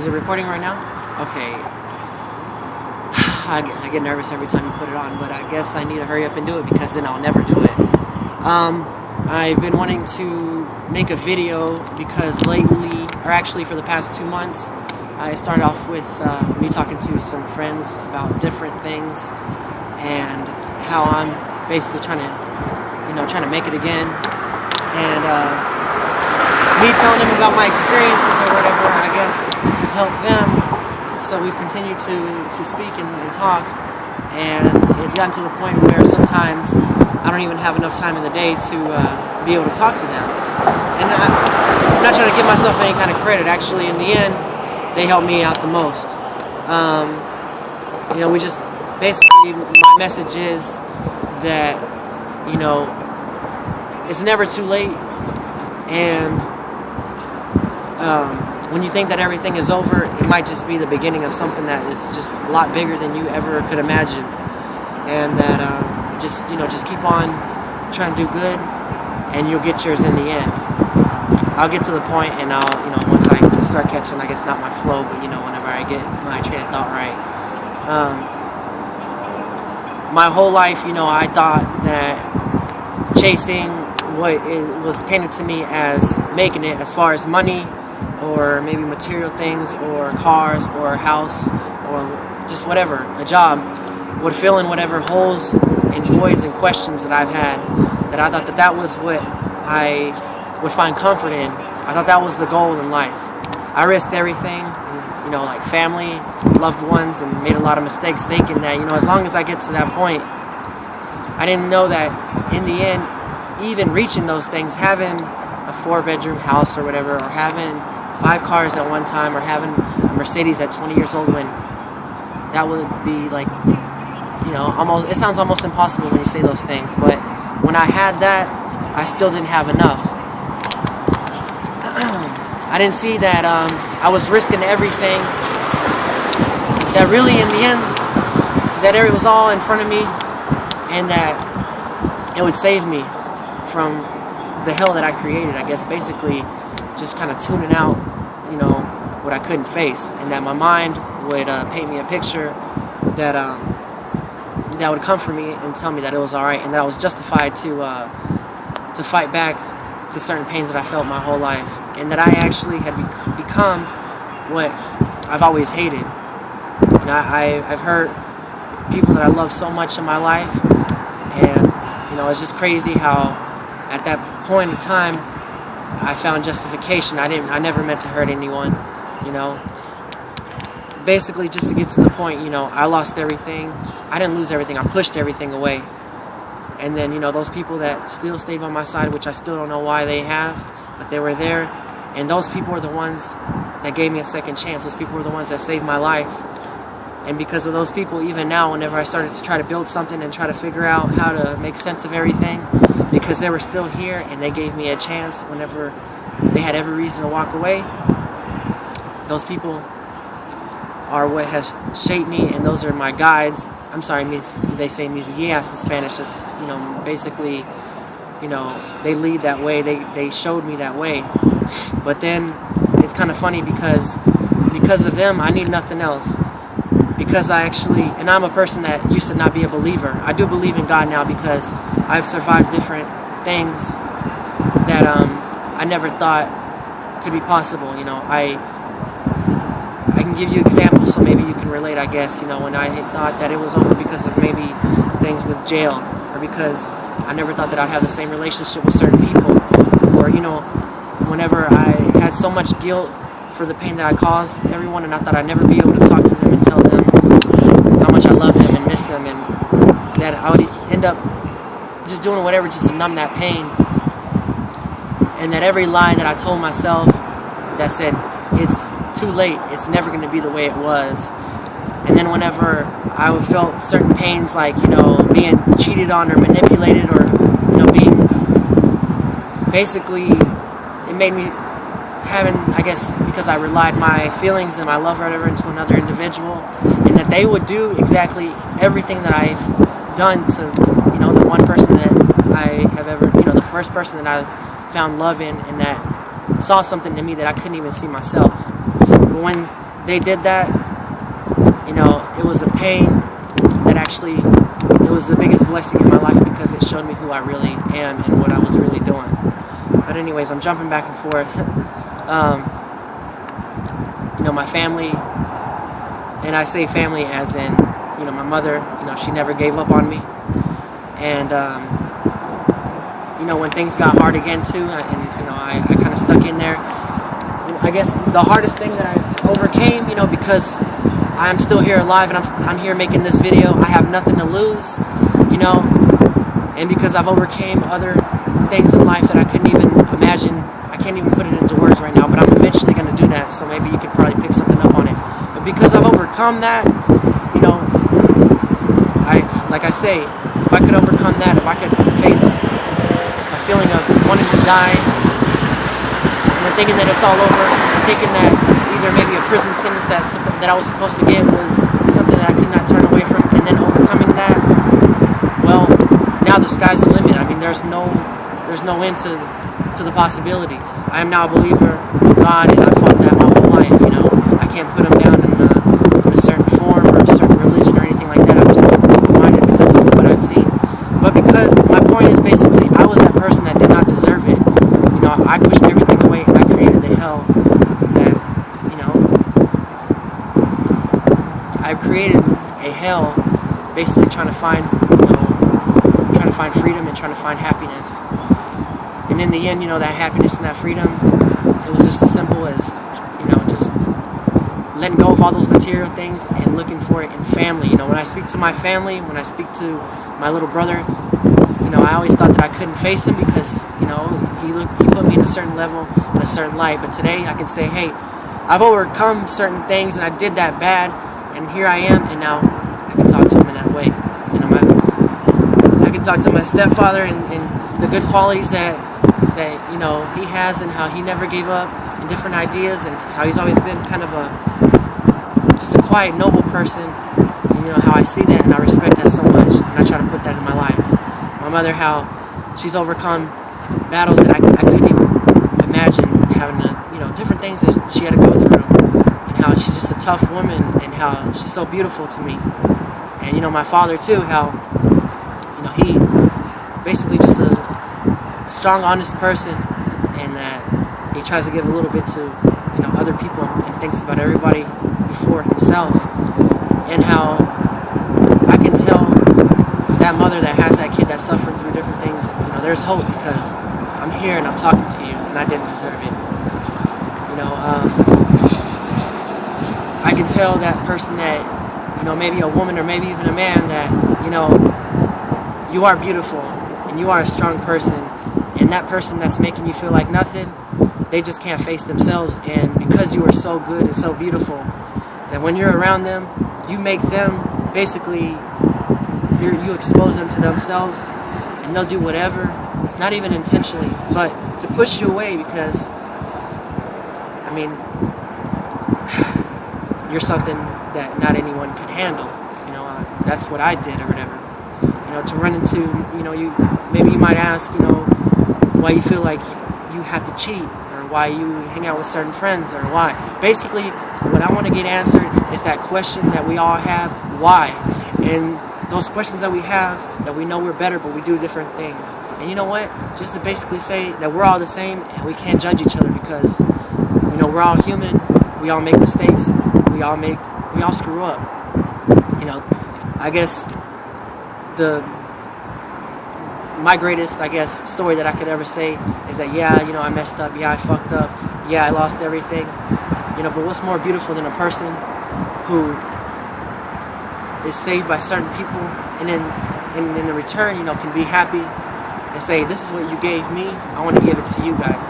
Is it recording right now? Okay. I get nervous every time you put it on, but I guess I need to hurry up and do it because then I'll never do it. I've been wanting to make a video because lately, or actually for the past 2 months, I started off with me talking to some friends about different things and how I'm basically trying to make it again. And me telling them about my experiences or whatever, I guess, has helped them. So we've continued to speak and talk, and it's gotten to the point where sometimes I don't even have enough time in the day to be able to talk to them. And I'm not trying to give myself any kind of credit. Actually, in the end, they helped me out the most. We just basically, my message is that, it's never too late. And when you think that everything is over, it might just be the beginning of something that is just a lot bigger than you ever could imagine. And that just keep on trying to do good, and you'll get yours in the end. I'll get to the point, and I'll, once I start catching, I guess not my flow, but whenever I get my train of thought right. My whole life, I thought that chasing what it was painted to me as making it, as far as money, or maybe material things, or cars, or a house, or just whatever, a job, would fill in whatever holes and voids and questions that I've had, that I thought that was what I would find comfort in. I thought that was the goal in life. I risked everything, like family, loved ones, and made a lot of mistakes thinking that, as long as I get to that point, I didn't know that in the end, even reaching those things, having a 4-bedroom house or whatever, or having 5 cars at one time, or having a Mercedes at 20 years old, when that would be like, almost, it sounds almost impossible when you say those things, but when I had that, I still didn't have enough. I didn't see that I was risking everything, that really in the end, that it was all in front of me, and that it would save me from the hell that I created. I guess basically just kind of tuning out, what I couldn't face, and that my mind would paint me a picture that would comfort me and tell me that it was all right, and that I was justified to fight back to certain pains that I felt my whole life, and that I actually had become what I've always hated. I've hurt people that I love so much in my life, and it's just crazy how at that point in time I found justification. I never meant to hurt anyone, Basically, just to get to the point, I lost everything. I didn't lose everything. I pushed everything away. And then, those people that still stayed by my side, which I still don't know why they have, but they were there. And those people are the ones that gave me a second chance. Those people were the ones that saved my life. And because of those people, even now, whenever I started to try to build something and try to figure out how to make sense of everything, because they were still here and they gave me a chance whenever they had every reason to walk away, those people are what has shaped me, and those are my guides. I'm sorry, they say mis guías in Spanish. Just, basically, they lead that way. They showed me that way. But then it's kind of funny because of them, I need nothing else. Because and I'm a person that used to not be a believer. I do believe in God now because I've survived different things that I never thought could be possible. I can give you examples so maybe you can relate, I guess, when I thought that it was over because of maybe things with jail, or because I never thought that I'd have the same relationship with certain people, or, whenever I had so much guilt for the pain that I caused everyone, and I thought I'd never be able to talk to them and tell them how much I love them and miss them, and that I would end up just doing whatever just to numb that pain, and that every lie that I told myself that said, it's too late, it's never going to be the way it was. And then whenever I felt certain pains, like, being cheated on or manipulated, or, being, basically, it made me I guess, because I relied my feelings and my love or whatever into another individual, and that they would do exactly everything that I've done to, the one person that I have ever, the first person that I found love in, and that saw something in me that I couldn't even see myself. But when they did that, you know, it was a pain that actually, it was the biggest blessing in my life because it showed me who I really am and what I was really doing. But anyways, I'm jumping back and forth. You know, my family, and I say family as in, you know, my mother, you know, she never gave up on me. And, you know, when things got hard again too, and, you know, I kind of stuck in there. I guess the hardest thing that I overcame, you know, because I'm still here alive and I'm here making this video, I have nothing to lose, you know, and because I've overcame other things in life that I couldn't even imagine, I can't even put it into words right now, but I'm eventually going to do that, so maybe you could probably pick something up on it. But because I've overcome that, you know, like I say, if I could overcome that, if I could face a feeling of wanting to die, and thinking that it's all over, and thinking that either maybe a prison sentence that I was supposed to get was something that I could not turn away from, and then overcoming that, well, now the sky's the limit. I mean, there's no end to the possibilities. I am now a believer of God, and I fought that my whole life, you know. I can't put him down in a certain form or a certain religion or anything like that. I'm just minded because of what I've seen. But because my point is basically, I was that person that did not deserve it. You know, I pushed everything away and I created the hell that, you know, I've created a hell basically trying to find, you know, trying to find freedom and trying to find happiness. And in the end, you know, that happiness and that freedom, it was just as simple as, you know, just letting go of all those material things and looking for it in family. You know, when I speak to my family, when I speak to my little brother, you know, I always thought that I couldn't face him because, you know, he put me in a certain level, in a certain light. But today I can say, hey, I've overcome certain things and I did that bad, and here I am, and now I can talk to him in that way. You know, I can talk to my stepfather and the good qualities that you know he has, and how he never gave up, and different ideas, and how he's always been kind of just a quiet, noble person. And, you know, how I see that and I respect that so much, and I try to put that in my life. My mother, how she's overcome battles that I couldn't even imagine, having to, you know, different things that she had to go through, and how she's just a tough woman, and how she's so beautiful to me. And you know, my father too, how, you know, he basically just a strong, honest person, and that he tries to give a little bit to, you know, other people and thinks about everybody before himself. And how I can tell that mother that has that kid that's suffering through different things, you know, there's hope because I'm here and I'm talking to you and I didn't deserve it. You know, I can tell that person that, you know, maybe a woman or maybe even a man that, you know, you are beautiful and you are a strong person. And that person that's making you feel like nothing, they just can't face themselves. And because you are so good and so beautiful, that when you're around them, you make them basically, you expose them to themselves, and they'll do whatever, not even intentionally, but to push you away because, I mean, you're something that not anyone could handle. You know, that's what I did or whatever. You know, to run into, you know, maybe you might ask, you know, why you feel like you have to cheat, or why you hang out with certain friends, or why. Basically, what I want to get answered is that question that we all have, why? And those questions that we have, that we know we're better, but we do different things. And you know what? Just to basically say that we're all the same, and we can't judge each other because, you know, we're all human, we all make mistakes, we all screw up. You know, I guess my greatest, I guess, story that I could ever say is that, yeah, you know, I messed up, yeah, I fucked up, yeah, I lost everything, you know, but what's more beautiful than a person who is saved by certain people and then in return, you know, can be happy and say, this is what you gave me, I want to give it to you guys.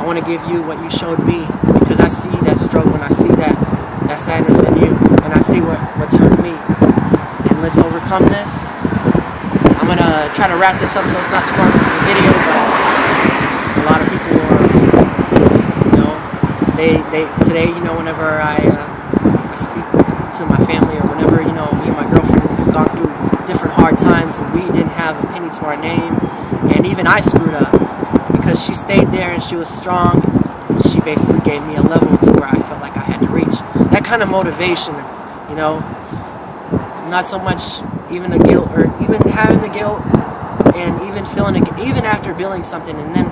I want to give you what you showed me, because I see that struggle and I see that sadness in you, and I see what's hurt me. And let's overcome this. I'm going to try to wrap this up so it's not too long of a video, but a lot of people are, you know, they today, you know, whenever I speak to my family, or whenever, you know, me and my girlfriend have gone through different hard times and we didn't have a penny to our name, and even I screwed up because she stayed there and she was strong. She basically gave me a level to where I felt like I had to reach. kind of motivation, you know, not so much even the guilt, or even having the guilt, and even feeling it, even after building something and then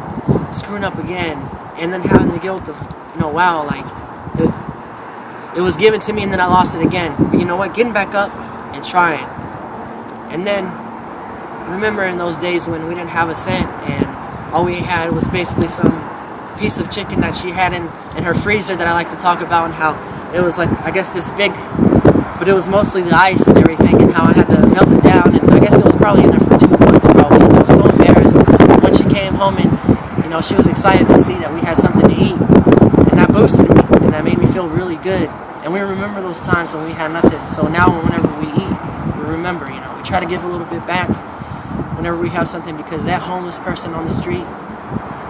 screwing up again, and then having the guilt of, you know, wow, like it was given to me and then I lost it again. But you know what? Getting back up and trying, and then remembering those days when we didn't have a cent and all we had was basically some piece of chicken that she had in her freezer that I like to talk about, and how it was like, I guess, this big, but it was mostly the ice and everything, and how I had to melt it down, and I guess it was probably in there for 2 months probably, and I was so embarrassed when she came home, and you know, she was excited to see that we had something to eat, and that boosted me, and that made me feel really good. And we remember those times when we had nothing. So now whenever we eat, we remember, you know, we try to give a little bit back whenever we have something, because that homeless person on the street,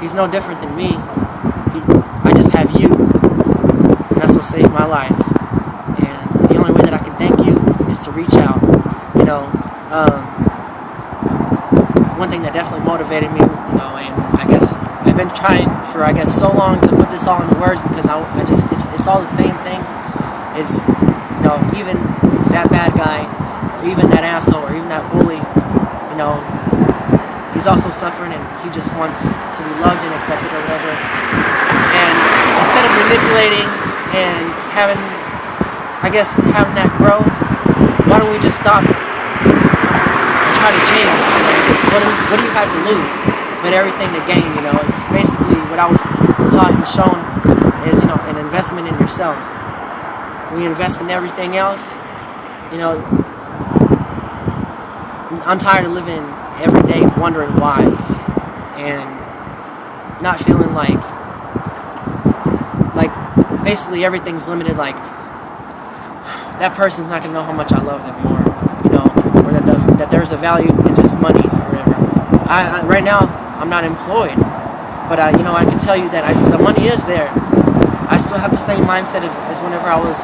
he's no different than me. I just have you, and that's what saved my life. And the only way that I can thank you is to reach out. You know, one thing that definitely motivated me, you know, and I guess I've been trying for, I guess, so long to put this all into words, because I just, it's all the same thing. Is, you know, even that bad guy, or even that asshole, or even that bully, you know, he's also suffering, and he just wants to be loved and accepted or whatever. And instead of manipulating and having, I guess, having that grow, why don't we just stop and try to change? What do you have to lose but everything to gain? You know, it's basically what I was taught and shown is, you know, an investment in yourself. When you invest in everything else, you know, I'm tired of living every day wondering why, and not feeling like basically everything's limited, like that person's not gonna know how much I love them, or you know, or that there's a value in just money or whatever. I right now I'm not employed, but you know, I can tell you that the money is there. I still have the same mindset as whenever I was